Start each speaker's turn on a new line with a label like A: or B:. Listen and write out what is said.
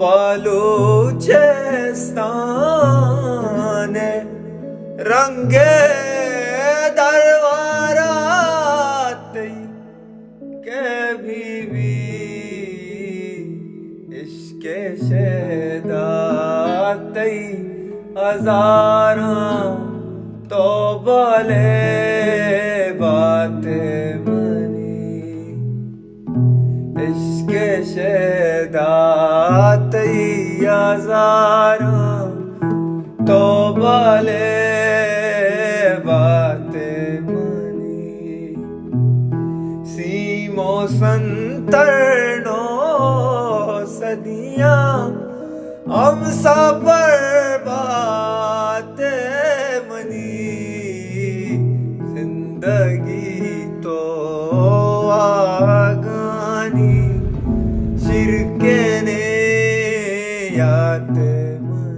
A: बलूचिस्तान रंगे दरबारात के भी इश्के शेदात हजारा तो बले बातें मनी इश्के शेदात हजारा तो बले बातें मनी सीमो संतरनो सदियां हम सब बातें मनी जिंदगी तो आगानी शिरके ने याद मनी।